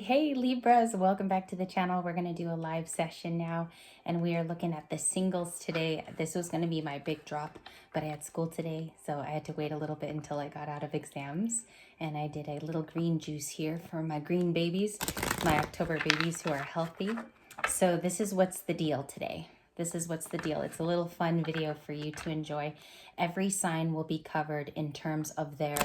Hey Libras, welcome back to the channel. We're going to do a live session now, and we are looking at the singles today. This was going to be my big drop, but I had school today, so I had to wait a little bit until I got out of exams. And I did a little green juice here for my green babies, my October babies who are healthy. So this is what's the deal today. This is what's the deal. It's a little fun video for you to enjoy. Every sign will be covered in terms of their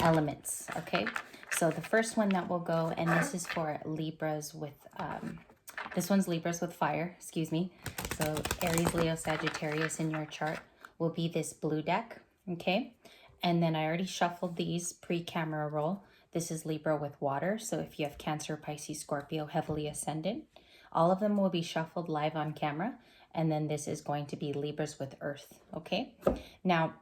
elements, okay? So the first one that will go, and this is for Libras with, this one's Libras with fire, excuse me. So Aries, Leo, Sagittarius in your chart will be this blue deck, okay? And then I already shuffled these pre-camera roll. This is Libra with water. So if you have Cancer, Pisces, Scorpio, heavily ascendant, all of them will be shuffled live on camera. And then this is going to be Libras with earth, okay? Now,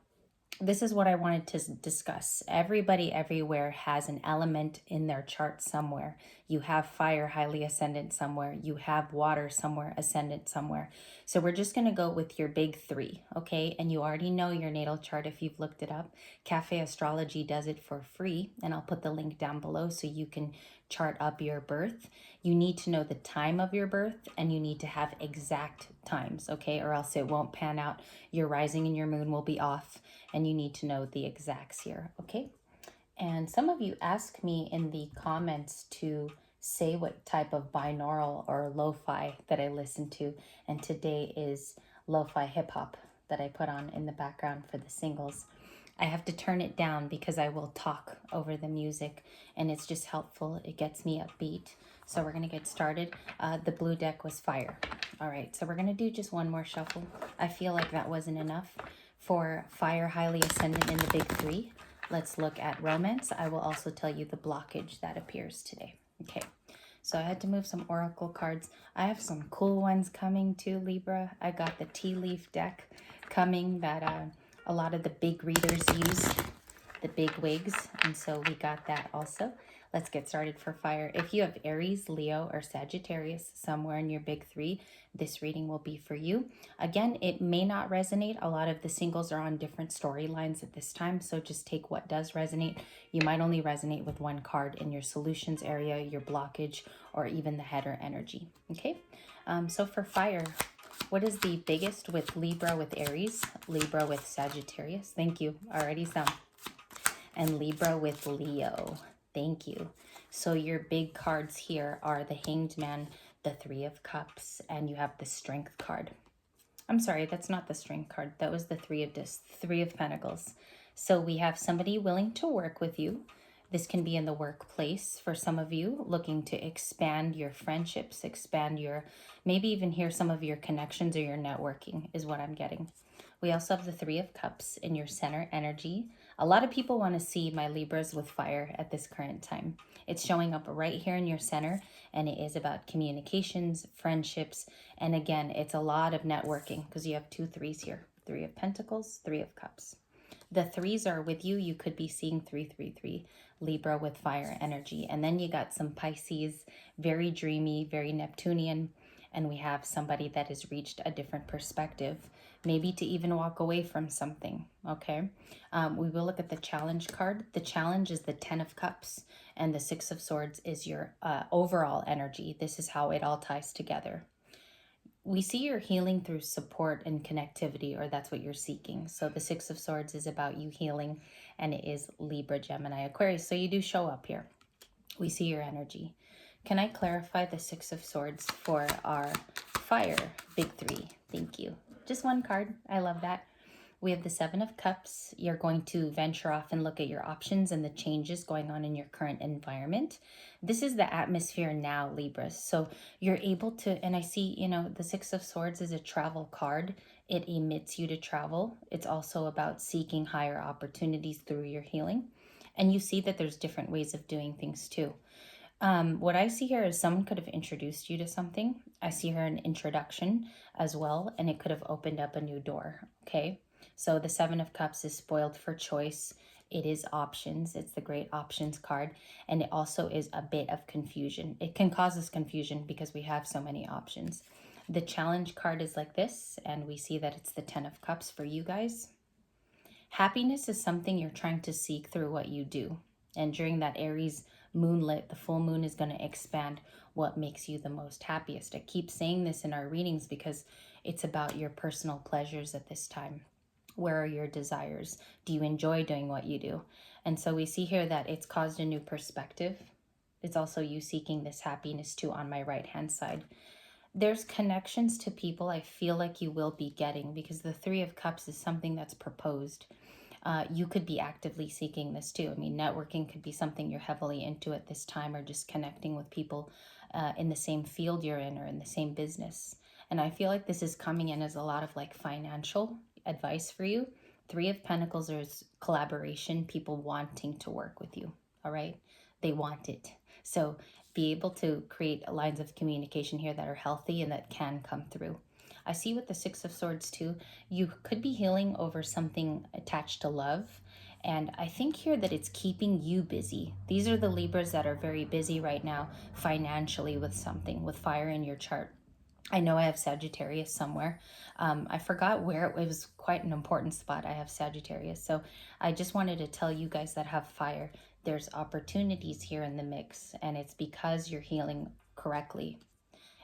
this is what I wanted to discuss. Everybody everywhere has an element in their chart somewhere. You have fire highly ascendant somewhere. You have water somewhere, ascendant somewhere. So we're just going to go with your big three, okay? And you already know your natal chart if you've looked it up. Cafe Astrology does it for free, and I'll put the link down below so you can chart up your birth. You need to know the time of your birth, and you need to have exact times, okay? Or else it won't pan out. Your rising and your moon will be off, and you need to know the exacts here, okay? And some of you ask me in the comments to say what type of binaural or lo-fi that I listen to, and today is lo-fi hip-hop that I put on in the background for the singles. I have to turn it down because I will talk over the music, and it's just helpful. It gets me upbeat. So we're going to get started. The blue deck was fire. All right, so we're going to do just one more shuffle. I feel like that wasn't enough for fire highly ascendant in the big three. Let's look at romance. I will also tell you the blockage that appears today. Okay, so I had to move some oracle cards. I have some cool ones coming too, Libra. I got the tea leaf deck coming that a lot of the big readers use, the big wigs, and so we got that also. Let's get started for fire. If you have Aries, Leo, or Sagittarius somewhere in your big three, this reading will be for you. Again, it may not resonate. A lot of the singles are on different storylines at this time, so just take what does resonate. You might only resonate with one card in your solutions area, your blockage, or even the header energy, okay? So for fire, what is the biggest with Libra with Aries, Libra with Sagittarius? Thank you, already some. And Libra with Leo. Thank you. So your big cards here are the Hanged Man, the Three of Cups, and you have the Strength card. I'm sorry, that's not the Strength card. That was the Three of Pentacles. So we have somebody willing to work with you. This can be in the workplace for some of you, looking to expand your friendships, expand your, maybe even hear some of your connections or your networking is what I'm getting. We also have the Three of Cups in your center energy. A lot of people want to see my Libras with fire at this current time. It's showing up right here in your center, and it is about communications, friendships, and again, it's a lot of networking because you have two threes here. Three of Pentacles, Three of Cups. The threes are with you. You could be seeing 333, Libra with fire energy. And then you got some Pisces, very dreamy, very Neptunian. And we have somebody that has reached a different perspective, maybe to even walk away from something, okay? We will look at the challenge card. The challenge is the 10 of Cups, and the 6 of Swords is your overall energy. This is how it all ties together. We see you're healing through support and connectivity, or that's what you're seeking. So the 6 of Swords is about you healing, and it is Libra, Gemini, Aquarius. So you do show up here. We see your energy. Can I clarify the 6 of Swords for our fire big three? Thank you. Just one card. I love that. We have the 7 of Cups. You're going to venture off and look at your options and the changes going on in your current environment. This is the atmosphere now, Libras. So you're able to, and I see, you know, the 6 of Swords is a travel card. It emits you to travel. It's also about seeking higher opportunities through your healing. And you see that there's different ways of doing things too. What I see here is someone could have introduced you to something. I see here an introduction as well, and it could have opened up a new door, okay? So the 7 of Cups is spoiled for choice. It is options. It's the great options card. And it also is a bit of confusion. It can cause us confusion because we have so many options. The challenge card is like this, and we see that it's the 10 of Cups for you guys. Happiness is something you're trying to seek through what you do. And during that Aries moonlit, the full moon is going to expand what makes you the most happiest. I keep saying this in our readings because it's about your personal pleasures at this time. Where are your desires? Do you enjoy doing what you do? And so we see here that it's caused a new perspective. It's also you seeking this happiness too on my right hand side. There's connections to people I feel like you will be getting, because the Three of Cups is something that's proposed. You could be actively seeking this too. I mean, networking could be something you're heavily into at this time, or just connecting with people in the same field you're in or in the same business. And I feel like this is coming in as a lot of like financial advice for you. Three of Pentacles is collaboration, people wanting to work with you. All right. They want it. So be able to create lines of communication here that are healthy and that can come through. I see with the Six of Swords too, you could be healing over something attached to love. And I think here that it's keeping you busy. These are the Libras that are very busy right now financially with something, with fire in your chart. I know I have Sagittarius somewhere. I forgot where. It was quite an important spot. I have Sagittarius. So I just wanted to tell you guys that have fire, there's opportunities here in the mix, and it's because you're healing correctly.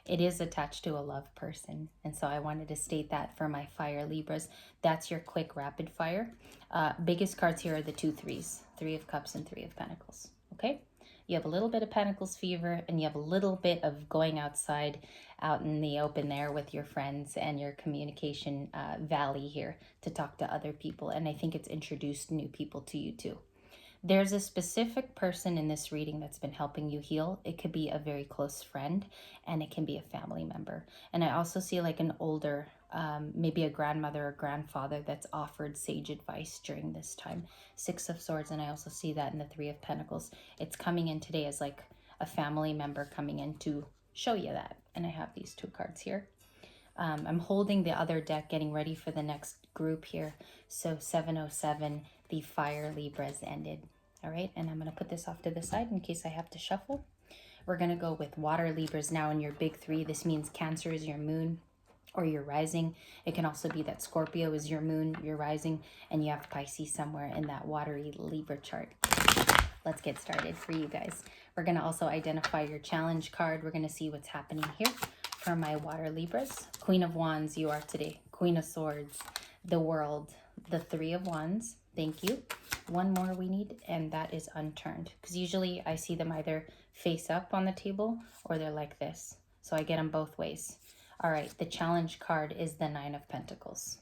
It is attached to a love person. And so I wanted to state that for my fire Libras. That's your quick rapid fire. Biggest cards here are the two threes, Three of Cups and Three of Pentacles. Okay. You have a little bit of Pentacles fever, and you have a little bit of going outside, out in the open there with your friends and your communication valley here to talk to other people. And I think it's introduced new people to you too. There's a specific person in this reading that's been helping you heal. It could be a very close friend, and it can be a family member. And I also see like an older, maybe a grandmother or grandfather that's offered sage advice during this time. Six of Swords, and I also see that in the Three of Pentacles. It's coming in today as like a family member coming in to show you that. And I have these two cards here. I'm holding the other deck, getting ready for the next group here. So 707, the fire Libras ended. All right, and I'm going to put this off to the side in case I have to shuffle. We're going to go with water Libras now in your big three. This means Cancer is your moon or your rising. It can also be that Scorpio is your moon, your rising, and you have Pisces somewhere in that watery Libra chart. Let's get started for you guys. We're going to also identify your challenge card. We're going to see what's happening here for my water Libras. Queen of Wands, you are today. Queen of Swords, the World, the Three of Wands. Thank you. One more we need, and that is unturned. Because usually I see them either face up on the table or they're like this. So I get them both ways. All right, the challenge card is the Nine of Pentacles.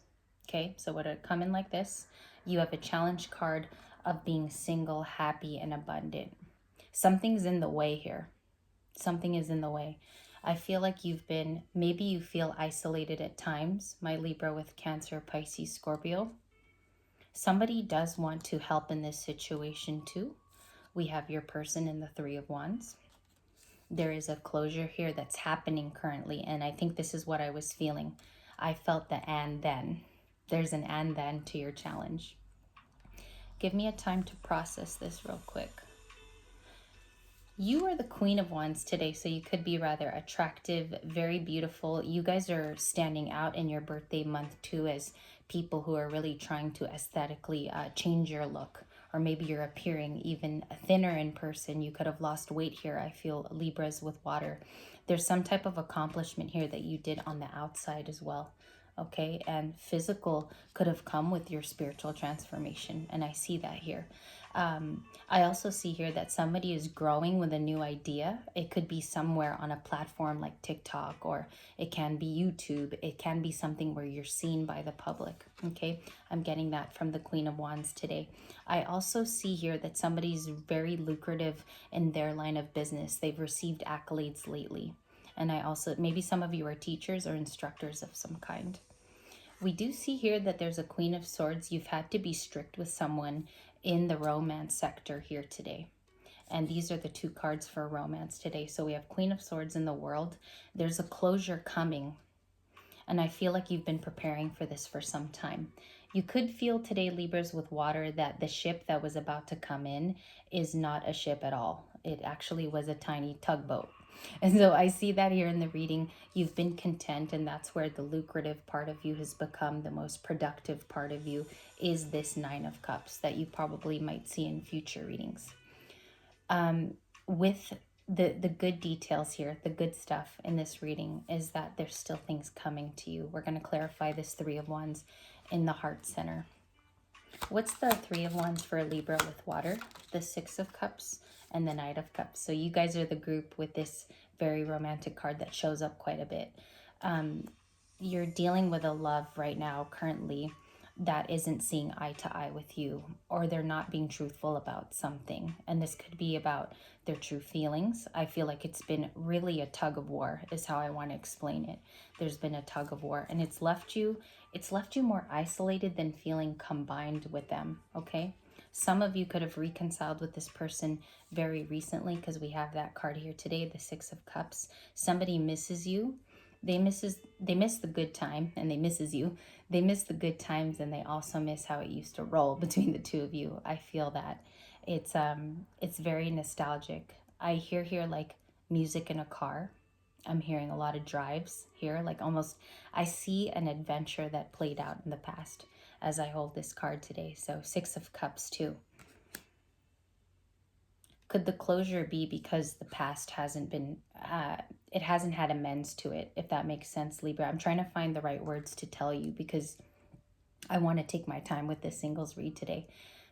Okay, so would it come in like this? You have a challenge card of being single, happy, and abundant. Something's in the way here. Something is in the way. I feel like you've been, maybe you feel isolated at times, my Libra with Cancer, Pisces, Scorpio. Somebody does want to help in this situation too. We have your person in the Three of Wands. There is a closure here that's happening currently, and I think this is what I was feeling. I felt the and then. There's an and then to your challenge. Give me a time to process this real quick. You are the Queen of Wands today, so you could be rather attractive, very beautiful. You guys are standing out in your birthday month too as people who are really trying to aesthetically change your look. Or maybe you're appearing even thinner in person. You could have lost weight here. I feel Libras with water. There's some type of accomplishment here that you did on the outside as well. Okay, and physical could have come with your spiritual transformation, and I see that here. I also see here that somebody is growing with a new idea. It could be somewhere on a platform like TikTok, or it can be YouTube. It can be something where you're seen by the public. Okay, I'm getting that from the Queen of Wands today. I also see here that somebody's very lucrative in their line of business. They've received accolades lately. And I also, maybe some of you are teachers or instructors of some kind. We do see here that there's a Queen of Swords. You've had to be strict with someone in the romance sector here today. And these are the two cards for romance today. So we have Queen of Swords in the World. There's a closure coming. And I feel like you've been preparing for this for some time. You could feel today, Libras with water, that the ship that was about to come in is not a ship at all. It actually was a tiny tugboat. And so I see that here in the reading. You've been content, and that's where the lucrative part of you has become the most productive part of you, is this Nine of Cups that you probably might see in future readings. with the good details here, the good stuff in this reading is that there's still things coming to you. We're going to clarify this Three of Wands in the heart center. What's the Three of Wands for a Libra with water? The Six of Cups and the Knight of Cups. So you guys are the group with this very romantic card that shows up quite a bit. You're dealing with a love right now currently that isn't seeing eye to eye with you, or they're not being truthful about something. And this could be about their true feelings. I feel like it's been really a tug of war is how I want to explain it. There's been a tug of war, and it's left you more isolated than feeling combined with them, okay? Some of you could have reconciled with this person very recently because we have that card here today, the Six of Cups. Somebody misses you. They miss the good time, and they misses you. They miss the good times, and they also miss how it used to roll between the two of you. I feel that it's very nostalgic. I hear here like music in a car. I'm hearing a lot of drives here, like almost I see an adventure that played out in the past as I hold this card today. So Six of Cups too. Could the closure be because the past hasn't been, it hasn't had amends to it, if that makes sense, Libra? I'm trying to find the right words to tell you because I want to take my time with this singles read today.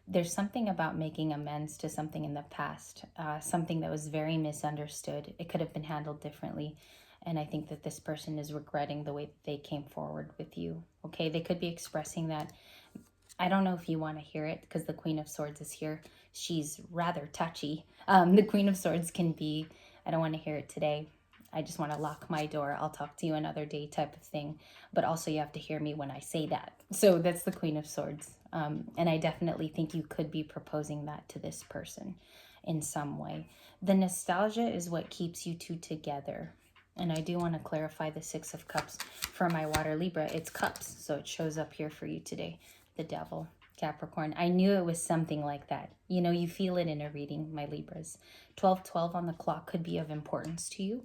There's something about making amends to something in the past, something that was very misunderstood. It could have been handled differently. And I think that this person is regretting the way that they came forward with you. Okay, they could be expressing that. I don't know if you want to hear it because the Queen of Swords is here. She's rather touchy. The Queen of Swords can be, I don't want to hear it today. I just want to lock my door. I'll talk to you another day type of thing. But also you have to hear me when I say that. So that's the Queen of Swords. And I definitely think you could be proposing that to this person in some way. The nostalgia is what keeps you two together. And I do want to clarify the Six of Cups for my water Libra. It's cups, so it shows up here for you today. The Devil, Capricorn. I knew it was something like that. You know, you feel it in a reading, my Libras. 12:12 on the clock could be of importance to you.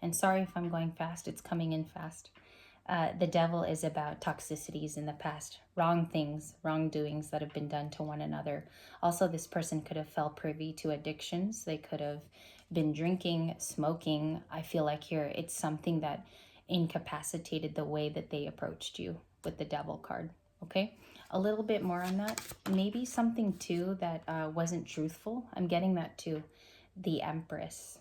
And sorry if I'm going fast. It's coming in fast. The Devil is about toxicities in the past, wrong things, wrongdoings that have been done to one another. Also, this person could have fell privy to addictions. They could have been drinking, smoking. I feel like here it's something that incapacitated the way that they approached you with the Devil card. Okay, a little bit more on that. Maybe something too that wasn't truthful. I'm getting that too. The Empress.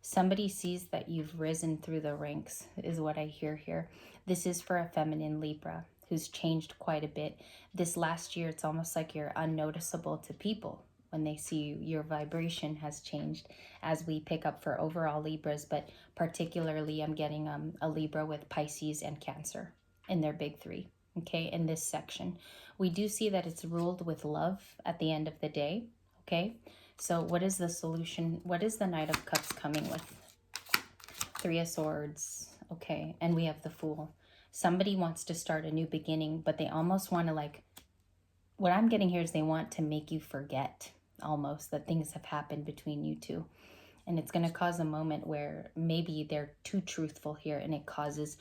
Somebody sees that you've risen through the ranks is what I hear here. This is for a feminine Libra who's changed quite a bit. This last year, it's almost like you're unnoticeable to people when they see you. Your vibration has changed as we pick up for overall Libras, but particularly I'm getting a Libra with Pisces and Cancer in their big three, okay, in this section. We do see that it's ruled with love at the end of the day, okay? So what is the solution? What is the Knight of Cups coming with? Three of Swords. Okay, and we have the Fool. Somebody wants to start a new beginning, but they almost want to like, what I'm getting here is they want to make you forget almost that things have happened between you two. And it's going to cause a moment where maybe they're too truthful here and it causes,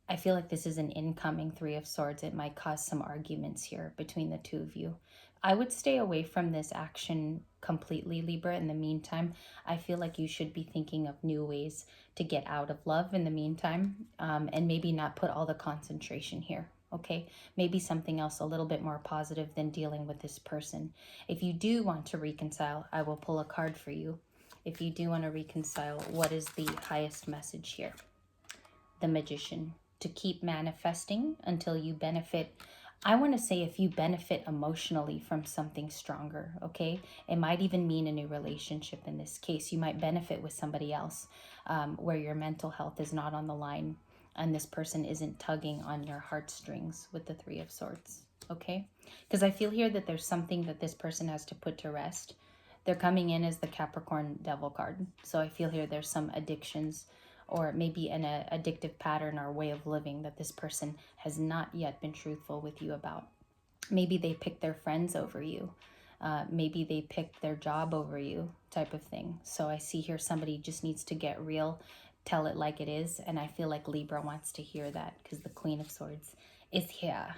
I feel like this is an incoming Three of Swords. It might cause some arguments here between the two of you. I would stay away from this action completely, Libra. In the meantime, I feel like you should be thinking of new ways to get out of love in the meantime, and maybe not put all the concentration here, okay? Maybe something else a little bit more positive than dealing with this person. If you do want to reconcile, I will pull a card for you. If you do want to reconcile, what is the highest message here? The Magician. To keep manifesting until you benefit. I want to say if you benefit emotionally from something stronger, okay? It might even mean a new relationship in this case. You might benefit with somebody else where your mental health is not on the line and this person isn't tugging on your heartstrings with the Three of Swords, okay? Because I feel here that there's something that this person has to put to rest. They're coming in as the Capricorn Devil card. So I feel here there's some addictions or maybe an addictive pattern or way of living that this person has not yet been truthful with you about. Maybe they picked their friends over you. Maybe they picked their job over you type of thing. So I see here somebody just needs to get real, tell it like it is. And I feel like Libra wants to hear that because the Queen of Swords is here.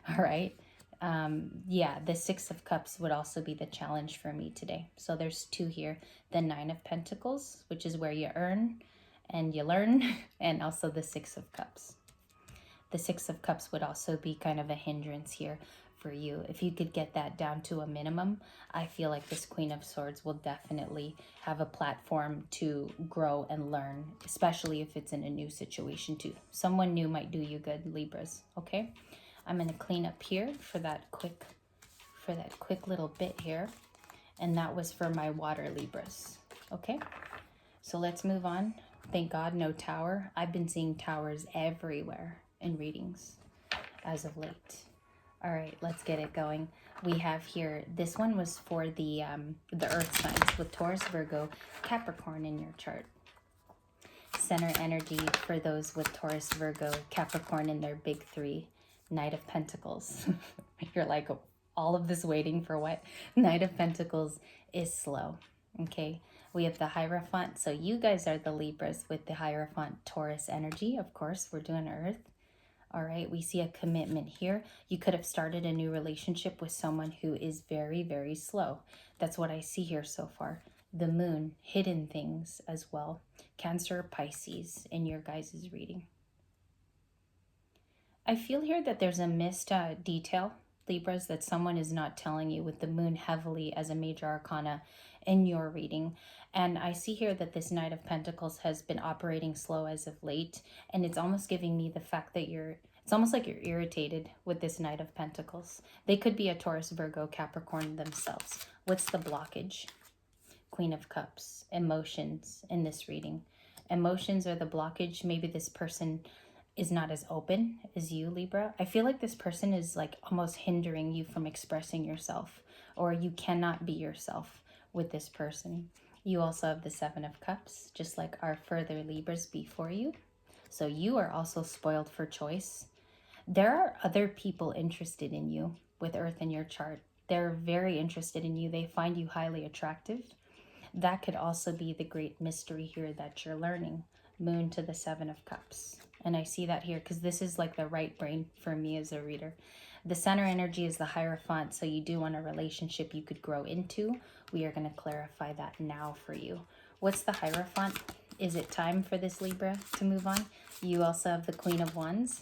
All right. Yeah, the Six of Cups would also be the challenge for me today. So there's two here. The Nine of Pentacles, which is where you earn and you learn, and also the Six of Cups. The Six of Cups would also be kind of a hindrance here for you. If you could get that down to a minimum, I feel like this Queen of Swords will definitely have a platform to grow and learn, especially if it's in a new situation too. Someone new might do you good, Libras, okay? I'm going to clean up here for that quick little bit here. And that was for my water Libras, okay? So let's move on. Thank God, no tower. I've been seeing towers everywhere in readings as of late. All right, let's get it going. We have here, this one was for the earth signs with Taurus, Virgo, Capricorn in your chart. Center energy for those with Taurus, Virgo, Capricorn in their big three. Knight of Pentacles. You're like, all of this waiting for what? Knight of Pentacles is slow, okay? We have the Hierophant. So you guys are the Libras with the Hierophant Taurus energy. Of course, we're doing Earth. All right, we see a commitment here. You could have started a new relationship with someone who is very, very slow. That's what I see here so far. The Moon, hidden things as well. Cancer, Pisces in your guys' reading. I feel here that there's a missed detail, Libras, that someone is not telling you with the Moon heavily as a major arcana in your reading. And I see here that this Knight of Pentacles has been operating slow as of late. And it's almost giving me the fact that it's almost like you're irritated with this Knight of Pentacles. They could be a Taurus, Virgo, Capricorn themselves. What's the blockage? Queen of Cups, emotions in this reading. Emotions are the blockage. Maybe this person is not as open as you, Libra. I feel like this person is like almost hindering you from expressing yourself, or you cannot be yourself with this person. You also have the Seven of Cups, just like our further Libras before you. So you are also spoiled for choice. There are other people interested in you with Earth in your chart. They're very interested in you. They find you highly attractive. That could also be the great mystery here that you're learning. Moon to the Seven of Cups. And I see that here because this is like the right brain for me as a reader. The center energy is the Hierophant, so you do want a relationship you could grow into. We are going to clarify that now for you. What's the Hierophant? Is it time for this Libra to move on? You also have the Queen of Wands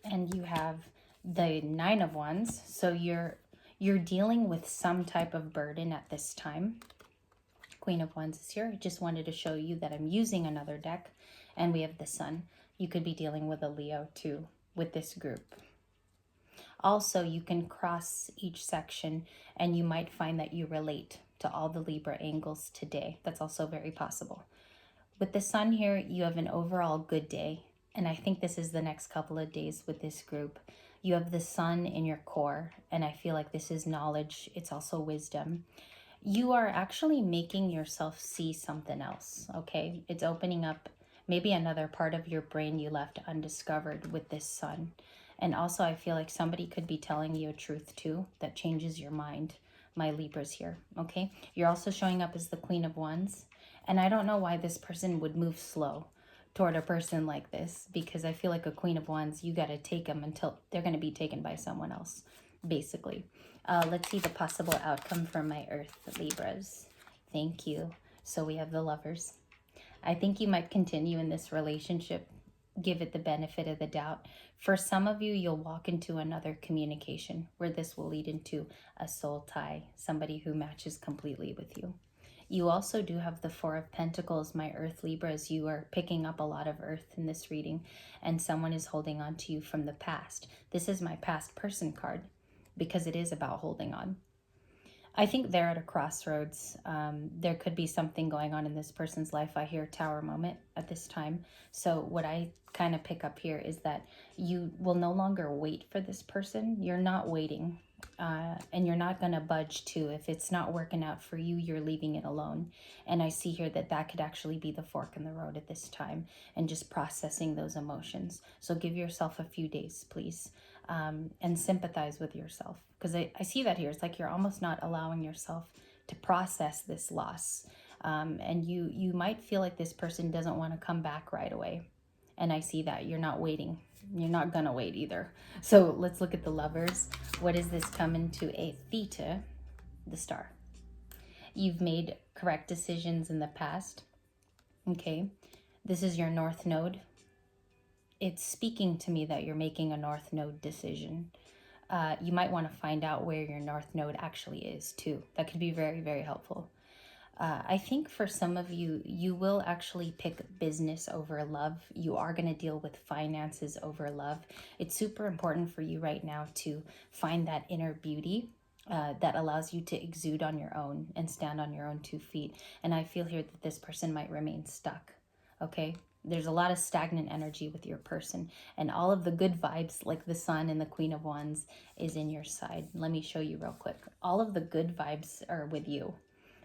and you have the Nine of Wands. So you're dealing with some type of burden at this time. Queen of Wands is here. I just wanted to show you that I'm using another deck. And we have the Sun. You could be dealing with a Leo too with this group. Also, you can cross each section and you might find that you relate to all the Libra angles today. That's also very possible. With the Sun here, you have an overall good day. And I think this is the next couple of days with this group. You have the Sun in your core. And I feel like this is knowledge. It's also wisdom. You are actually making yourself see something else, okay? It's opening up maybe another part of your brain you left undiscovered with this Sun. And also I feel like somebody could be telling you a truth too that changes your mind, my Libras here, okay? You're also showing up as the Queen of Wands. And I don't know why this person would move slow toward a person like this, because I feel like a Queen of Wands, you got to take them until they're going to be taken by someone else, basically. Let's see the possible outcome for my Earth Libras. Thank you. So we have the Lovers. I think you might continue in this relationship. Give it the benefit of the doubt. For some of you, you'll walk into another communication where this will lead into a soul tie, somebody who matches completely with you. You also do have the Four of Pentacles, my Earth Libras. You are picking up a lot of Earth in this reading, and someone is holding on to you from the past. This is my past person card because it is about holding on. I think they're at a crossroads. There could be something going on in this person's life. I hear Tower moment at this time. So what I kind of pick up here is that you will no longer wait for this person. You're not waiting. And you're not going to budge too. If it's not working out for you, you're leaving it alone. And I see here that that could actually be the fork in the road at this time and just processing those emotions. So give yourself a few days, please, and sympathize with yourself. Because I see that here. It's like you're almost not allowing yourself to process this loss. And you might feel like this person doesn't want to come back right away. And I see that you're not waiting. You're not gonna wait either. So let's look at the Lovers. What is this coming to a theta? The Star. You've made correct decisions in the past. Okay. This is your North Node. It's speaking to me that you're making a North Node decision. You might want to find out where your North Node actually is too. That could be very, very helpful. I think for some of you, you will actually pick business over love. You are going to deal with finances over love. It's super important for you right now to find that inner beauty that allows you to exude on your own and stand on your own 2 feet. And I feel here that this person might remain stuck. Okay? There's a lot of stagnant energy with your person, and all of the good vibes, like the Sun and the Queen of Wands, is in your side. Let me show you real quick. All of the good vibes are with you.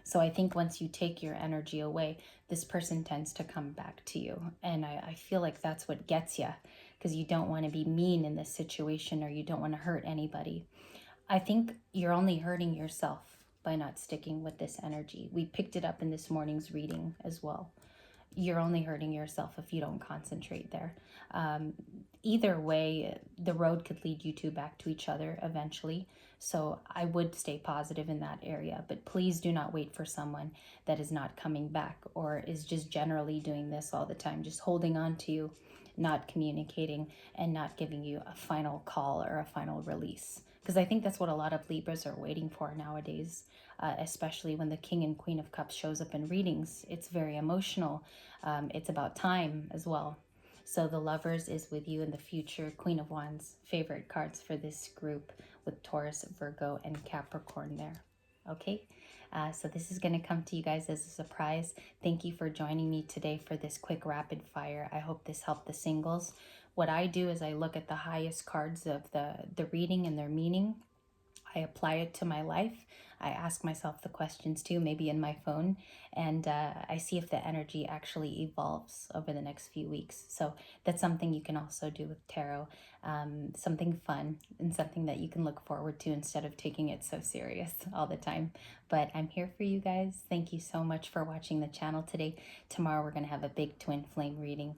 So I think once you take your energy away, this person tends to come back to you. And I feel like that's what gets you, because you don't want to be mean in this situation, or you don't want to hurt anybody. I think you're only hurting yourself by not sticking with this energy. We picked it up in this morning's reading as well. You're only hurting yourself if you don't concentrate there. Either way, the road could lead you two back to each other eventually. So I would stay positive in that area, but please do not wait for someone that is not coming back or is just generally doing this all the time, just holding on to you, not communicating, and not giving you a final call or a final release. Because I think that's what a lot of Libras are waiting for nowadays, especially when the King and Queen of Cups shows up in readings. It's very emotional. It's about time as well. So the Lovers is with you in the future. Queen of Wands, favorite cards for this group with Taurus, Virgo, and Capricorn there. Okay, so this is going to come to you guys as a surprise. Thank you for joining me today for this quick rapid fire. I hope this helped the singles. What I do is I look at the highest cards of the reading and their meaning. I apply it to my life. I ask myself the questions too, maybe in my phone, and I see if the energy actually evolves over the next few weeks. So that's something you can also do with tarot, something fun and something that you can look forward to instead of taking it so serious all the time. But I'm here for you guys. Thank you so much for watching the channel today. Tomorrow we're going to have a big twin flame reading.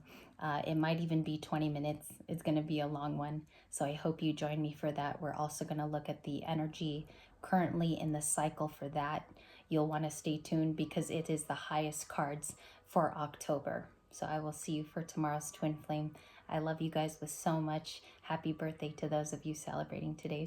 It might even be 20 minutes. It's going to be a long one. So I hope you join me for that. We're also going to look at the energy currently in the cycle for that. You'll want to stay tuned because it is the highest cards for October. So I will see you for tomorrow's twin flame. I love you guys with so much. Happy birthday to those of you celebrating today.